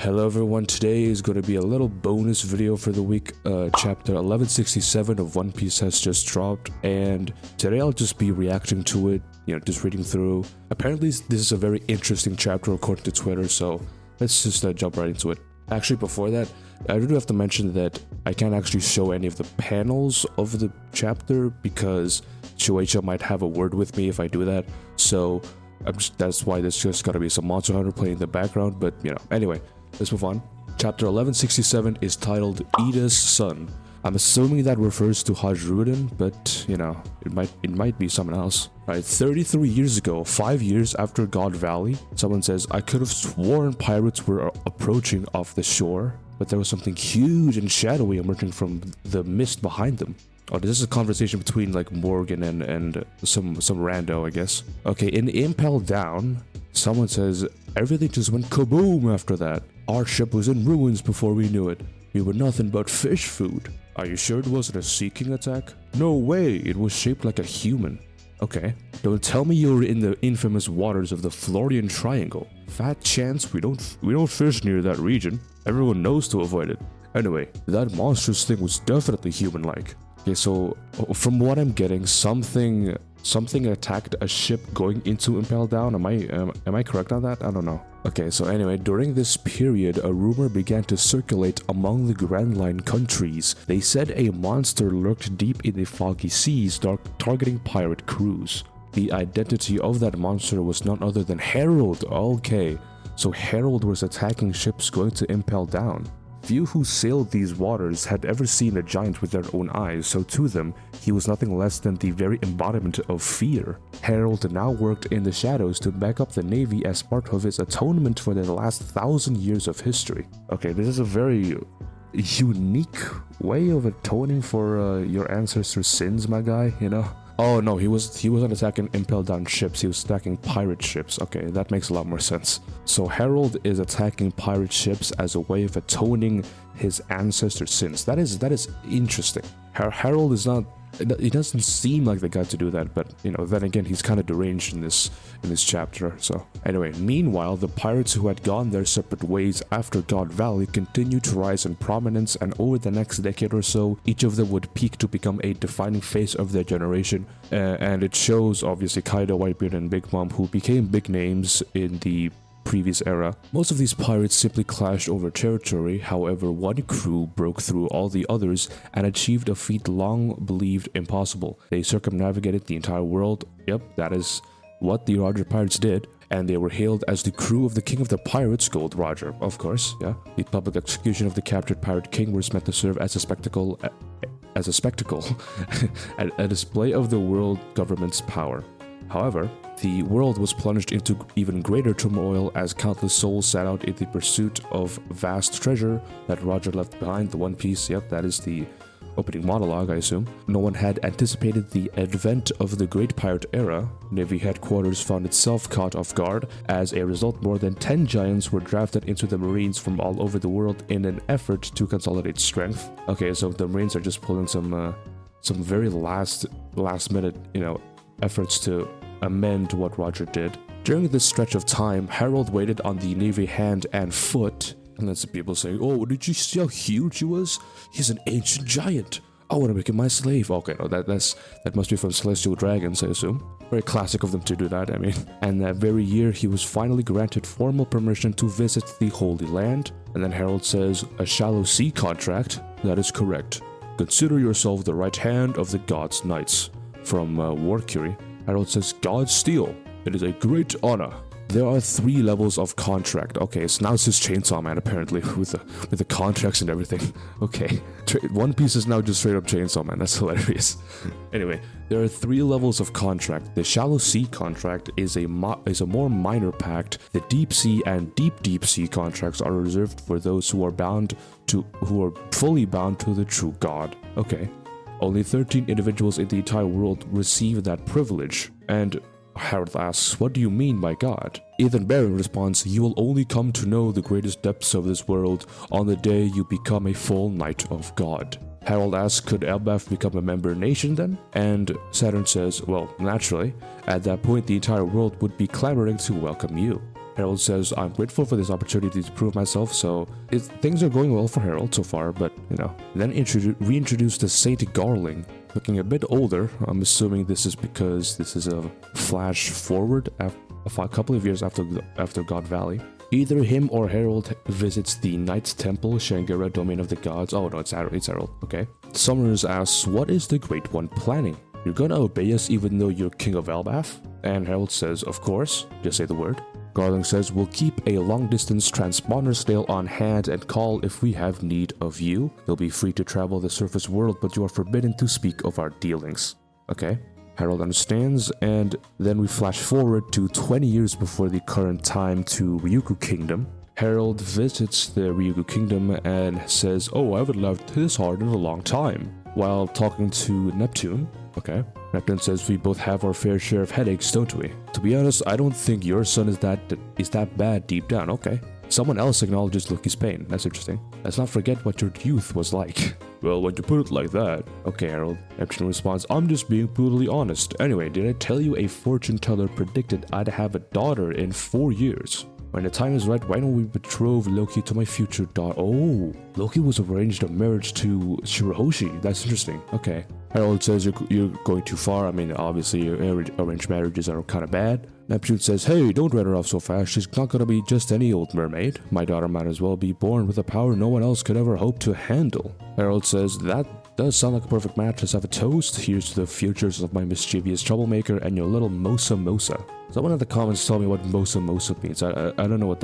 Hello everyone, today is going to be a little bonus video for the week. Chapter 1167 of One Piece has just dropped, and today I'll just be reacting to it, just reading through. Apparently this is a very interesting chapter according to Twitter, so let's just jump right into it. Actually, before that, I do have to mention that I can't actually show any of the panels of the chapter because Shueisha might have a word with me if I do that, so that's why there's just gotta be some Monster Hunter playing in the background, but anyway. Let's move on. Chapter 1167 is titled Ida's Son. I'm assuming that refers to Hajruden, but it might be someone else. Alright, 33 years ago, 5 years after God Valley, someone says, I could have sworn pirates were approaching off the shore, but there was something huge and shadowy emerging from the mist behind them. Oh, this is a conversation between like Morgan and some rando, I guess. Okay, in Impel Down, someone says, everything just went kaboom after that. Our ship was in ruins before we knew it. We were nothing but fish food. Are you sure it wasn't a seeking attack? No way, it was shaped like a human. Okay. Don't tell me you were in the infamous waters of the Florian Triangle. Fat chance we don't fish near that region. Everyone knows to avoid it. Anyway, that monstrous thing was definitely human-like. Okay, so from what I'm getting, something attacked a ship going into Impel Down. Am I correct on that? I don't know. Okay, so anyway, during this period, a rumor began to circulate among the Grand Line countries. They said a monster lurked deep in the foggy seas, targeting pirate crews. The identity of that monster was none other than Harald. Okay, so Harald was attacking ships going to Impel Down. Few who sailed these waters had ever seen a giant with their own eyes, so to them, he was nothing less than the very embodiment of fear. Harald now worked in the shadows to back up the navy as part of his atonement for the last 1,000 years of history. Okay, this is a very unique way of atoning for your ancestors' sins, my guy, Oh no, he wasn't attacking Impel Down ships, he was attacking pirate ships. Okay, that makes a lot more sense. So Harald is attacking pirate ships as a way of atoning his ancestors' sins. That is interesting. Harald is not, he doesn't seem like the guy to do that, but then again, he's kind of deranged in this chapter. So anyway, meanwhile, the pirates who had gone their separate ways after God Valley continued to rise in prominence, and over the next decade or so, each of them would peak to become a defining face of their generation. And it shows obviously Kaido, Whitebeard, and Big Mom, who became big names in the previous era. Most of these pirates simply clashed over territory. However, one crew broke through all the others and achieved a feat long believed impossible. They circumnavigated the entire world. Yep, that is what the Roger Pirates did, and they were hailed as the crew of the King of the Pirates, Gold Roger. Of course, yeah. The public execution of the captured pirate king was meant to serve as a spectacle, a display of the world government's power. However, the world was plunged into even greater turmoil as countless souls set out in the pursuit of vast treasure that Roger left behind. The One Piece, yep, that is the opening monologue, I assume. No one had anticipated the advent of the Great Pirate Era. Navy headquarters found itself caught off guard. As a result, more than 10 giants were drafted into the Marines from all over the world in an effort to consolidate strength. Okay, so the Marines are just pulling some very last minute, efforts to amend what Roger did. During this stretch of time, Harald waited on the Navy hand and foot, and then some people saying, oh, did you see how huge he was? He's an ancient giant. I want to make him my slave. Okay, no, that must be from Celestial Dragons, I assume. Very classic of them to do that, I mean. And that very year, he was finally granted formal permission to visit the Holy Land. And then Harald says, a shallow sea contract? That is correct. Consider yourself the right hand of the God's Knights. From War Curie. Harald says, God's steel. It is a great honor. There are 3 levels of contract. Okay, so now it's just Chainsaw Man, apparently, with the contracts and everything. Okay, One Piece is now just straight up Chainsaw Man. That's hilarious. Anyway, there are 3 levels of contract. The shallow sea contract is a more minor pact. The deep sea and deep sea contracts are reserved for those who are fully bound to the true God. Okay. Only 13 individuals in the entire world receive that privilege. And Harald asks, what do you mean by God? Ethan Barron responds, you will only come to know the greatest depths of this world on the day you become a full Knight of God. Harald asks, could Elbaf become a member nation then? And Saturn says, well, naturally. At that point, the entire world would be clamoring to welcome you. Harald says, I'm grateful for this opportunity to prove myself, so things are going well for Harald so far, but, you know. Then reintroduce the Saint Garling, looking a bit older. I'm assuming this is because this is a flash forward a couple of years after God Valley. Either him or Harald visits the Knights Temple, Shangara, Domain of the Gods. Oh no, it's Harald, okay. Summers asks, what is the Great One planning? You're gonna obey us even though you're King of Elbaf? And Harald says, of course, just say the word. Garling says, we'll keep a long-distance transponder snail on hand and call if we have need of you. You'll be free to travel the surface world, but you are forbidden to speak of our dealings. Okay. Harald understands, and then we flash forward to 20 years before the current time to Ryukyu Kingdom. Harald visits the Ryukyu Kingdom and says, oh, I haven't laughed this hard in a long time, while talking to Neptune. Okay. Neptune says, we both have our fair share of headaches, don't we? To be honest, I don't think your son is that bad deep down. Okay. Someone else acknowledges Loki's pain. That's interesting. Let's not forget what your youth was like. Well, when you put it like that. Okay, Harald. Neptune responds, I'm just being brutally honest. Anyway, did I tell you a fortune teller predicted I'd have a daughter in 4 years? When the time is right, why don't we betroth Loki to my future daughter? Oh, Loki was arranged a marriage to Shirahoshi. That's interesting. Okay. Harald says you're going too far. I mean, obviously, arranged marriages are kind of bad. Neptune says, hey, don't write her off so fast. She's not gonna be just any old mermaid. My daughter might as well be born with a power no one else could ever hope to handle. Harald says, that does sound like a perfect match. Let's have a toast. Here's to the futures of my mischievous troublemaker and your little Mosa Mosa. Someone in the comments tell me what Mosa Mosa means. I don't know what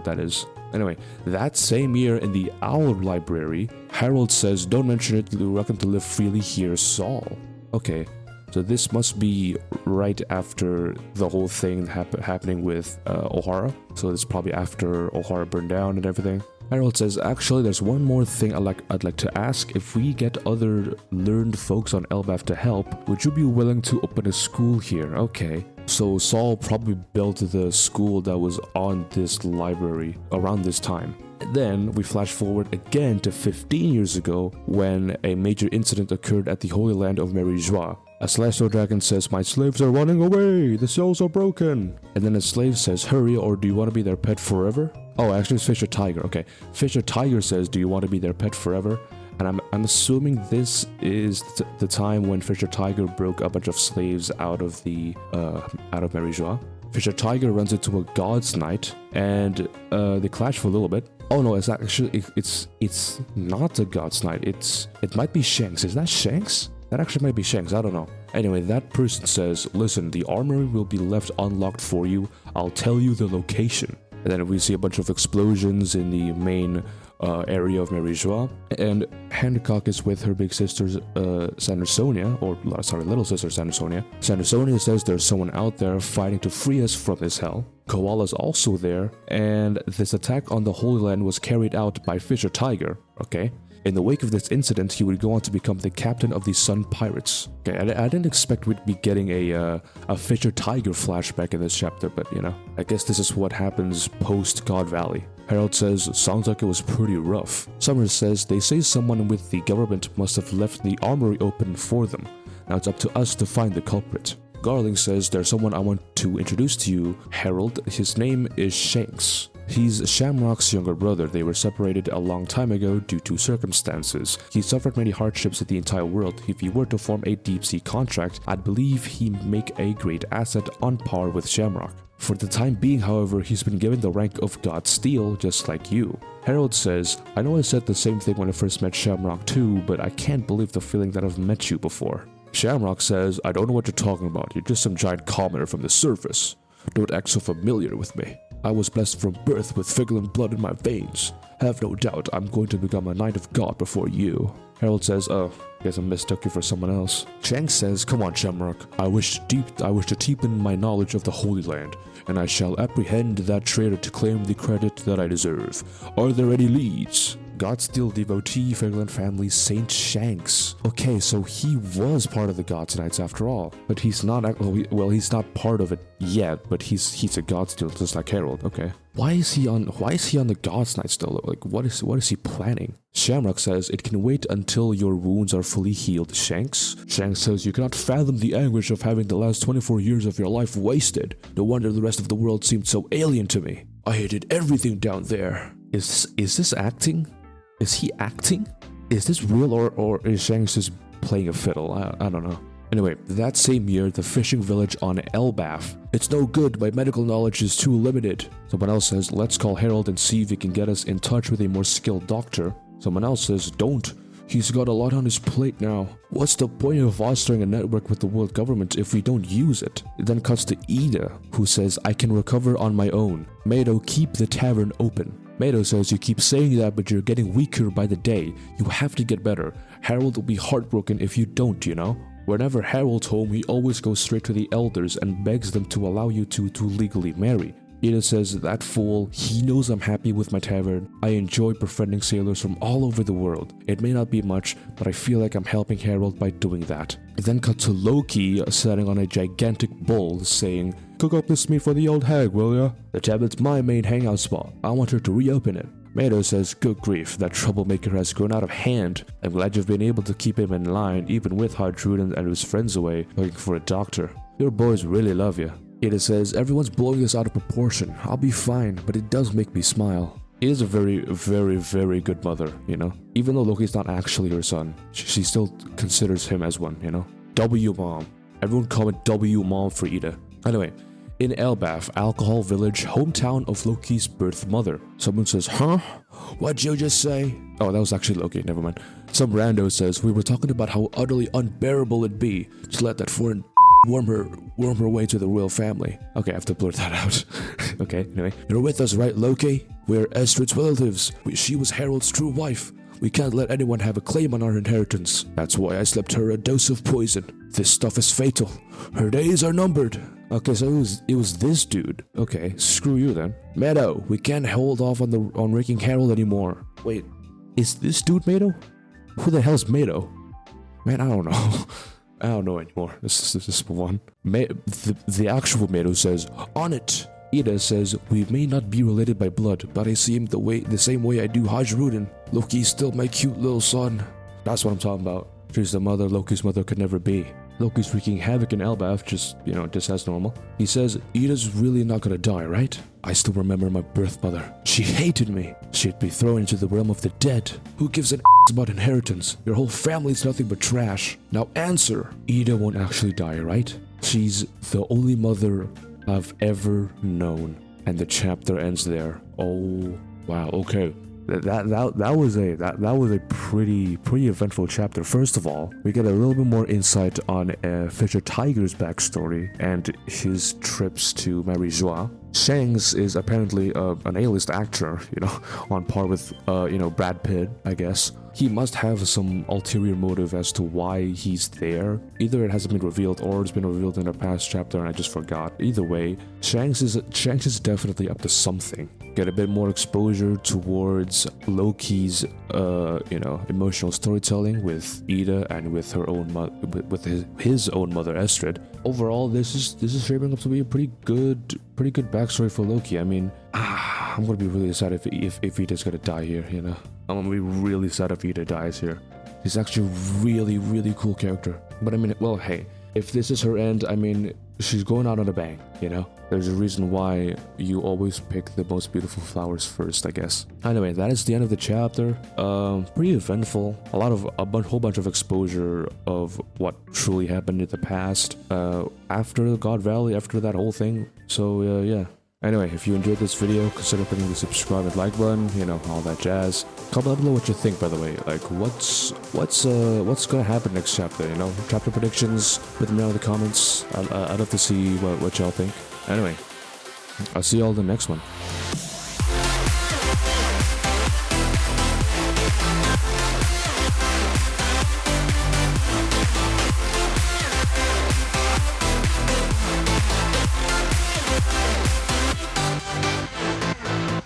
that is. Anyway, that same year in the Owl Library, Harald says, don't mention it, you're welcome to live freely here, Saul. Okay, so this must be right after the whole thing happening with Ohara. So it's probably after Ohara burned down and everything. Harald says, actually, there's one more thing I'd like to ask. If we get other learned folks on Elbaf to help, would you be willing to open a school here? Okay. So Saul probably built the school that was on this library around this time. Then we flash forward again to 15 years ago when a major incident occurred at the Holy Land of Mariejois. A celestial dragon says, my slaves are running away, the cells are broken. And then a slave says, hurry, or do you want to be their pet forever? Oh, actually it's Fisher Tiger, okay. Fisher Tiger says, do you want to be their pet forever? And I'm assuming this is the time when Fisher Tiger broke a bunch of slaves out of Mariejois. Fisher Tiger runs into a God's Knight, and they clash for a little bit. Oh no, it's actually it's not a God's Knight. It might be Shanks. Is that Shanks? That actually might be Shanks. I don't know. Anyway, that person says, listen, the armory will be left unlocked for you. I'll tell you the location. And then we see a bunch of explosions in the main area of Mariejois, and Hancock is with her big sister Sandersonia, little sister Sandersonia. Sandersonia says there's someone out there fighting to free us from this hell. Koala's also there, and this attack on the Holy Land was carried out by Fisher Tiger, okay? In the wake of this incident, he would go on to become the captain of the Sun Pirates. Okay, I didn't expect we'd be getting a Fisher Tiger flashback in this chapter, but you know, I guess this is what happens post God Valley. Harald says, sounds like it was pretty rough. Summers says, they say someone with the government must have left the armory open for them. Now it's up to us to find the culprit. Garling says, there's someone I want to introduce to you, Harald. His name is Shanks. He's Shamrock's younger brother. They were separated a long time ago due to circumstances. He suffered many hardships in the entire world. If he were to form a deep-sea contract, I'd believe he'd make a great asset on par with Shamrock. For the time being, however, he's been given the rank of God Steel, just like you. Harald says, I know I said the same thing when I first met Shamrock too, but I can't believe the feeling that I've met you before. Shamrock says, I don't know what you're talking about. You're just some giant commoner from the surface. Don't act so familiar with me. I was blessed from birth with Figlin blood in my veins. Have no doubt I'm going to become a knight of God before you. Harald says, oh, guess I mistook you for someone else. Shanks says, come on, Shamrock. I wish to deepen my knowledge of the Holy Land, and I shall apprehend that traitor to claim the credit that I deserve. Are there any leads? Godsteel devotee, Fairland family, Saint Shanks. Okay, so he was part of the God's Knights after all, but he's not. Well, he's not part of it yet, but he's a Godsteel just like Harald. Okay, why is he on the God's Knights though? Like, what is he planning? Shamrock says it can wait until your wounds are fully healed. Shanks says you cannot fathom the anguish of having the last 24 years of your life wasted. No wonder the rest of the world seemed so alien to me. I hated everything down there. Is this acting? Is he acting? Is this real or is Shanks just playing a fiddle? I don't know. Anyway, that same year, the fishing village on Elbaf. It's no good, my medical knowledge is too limited. Someone else says, let's call Harald and see if he can get us in touch with a more skilled doctor. Someone else says, don't. He's got a lot on his plate now. What's the point of fostering a network with the world government if we don't use it? It then cuts to Ida, who says, I can recover on my own. Mado, keep the tavern open. Mado says, you keep saying that, but you're getting weaker by the day. You have to get better. Harald will be heartbroken if you don't, you know? Whenever Harald's home, he always goes straight to the elders and begs them to allow you to legally marry. Ida says, that fool, he knows I'm happy with my tavern. I enjoy befriending sailors from all over the world. It may not be much, but I feel like I'm helping Harald by doing that. It then cut to Loki sitting on a gigantic bull saying, cook up this meat for the old hag, will ya? The tablet's my main hangout spot. I want her to reopen it. Mado says, good grief, that troublemaker has grown out of hand. I'm glad you've been able to keep him in line, even with Hartruden and his friends away, looking for a doctor. Your boys really love you. Ida says, everyone's blowing this out of proportion. I'll be fine, but it does make me smile. It is a very, very, very good mother, you know? Even though Loki's not actually her son, she still considers him as one, you know? W-Mom. Everyone call it W-Mom for Ida. Anyway, in Elbaf, Alcohol Village, hometown of Loki's birth mother. Someone says, huh? What'd you just say? Oh, that was actually Loki, never mind. Some rando says, we were talking about how utterly unbearable it'd be to let that foreign worm her way to the royal family. Okay, I have to blur that out. Okay, anyway. You're with us, right, Loki? We're Estrid's relatives. She was Harald's true wife. We can't let anyone have a claim on our inheritance. That's why I slipped her a dose of poison. This stuff is fatal. Her days are numbered. Okay, so it was this dude. Okay, screw you then. Mado, we can't hold off on raking Harald anymore. Wait, is this dude Mado? Who the hell's Mado? Man, I don't know. I don't know anymore. Let's just move on. The actual Mado says, on it. Ida says, we may not be related by blood, but I see him the same way I do Hartruden. Loki's still my cute little son. That's what I'm talking about. She's the mother Loki's mother could never be. Loki's wreaking havoc in Elbaf, just as normal. He says, Ida's really not gonna die, right? I still remember my birth mother. She hated me. She'd be thrown into the realm of the dead. Who gives an about inheritance? Your whole family's nothing but trash. Now answer. Ida won't actually die, right? She's the only mother I've ever known. And the chapter ends there. Oh, wow, okay. That was a pretty eventful chapter. First of all, we get a little bit more insight on Fisher Tiger's backstory and his trips to Mariejois. Shanks is apparently an A-list actor, on par with Brad Pitt, I guess. He must have some ulterior motive as to why he's there. Either it hasn't been revealed or it's been revealed in a past chapter and I just forgot. Either way, Shanks is definitely up to something. Get a bit more exposure towards Loki's, emotional storytelling with Ida and with her own with his own mother Estrid. Overall, this is shaping up to be a pretty good backstory for Loki. I mean, I'm gonna be really sad if Ida's gonna die here. I'm gonna be really sad if Ida dies here. He's actually a really cool character. But I mean, well, hey, if this is her end, I mean, she's going out on a bang, There's a reason why you always pick the most beautiful flowers first, I guess. Anyway, that is the end of the chapter. Pretty eventful. A whole bunch of exposure of what truly happened in the past, after God Valley, after that whole thing. So, yeah. Anyway, if you enjoyed this video, consider hitting the subscribe and like button, all that jazz. Comment down below what you think, by the way. Like, what's gonna happen next chapter, Chapter predictions, put them down in the comments. I'd love to see what y'all think. Anyway, I'll see y'all in the next one.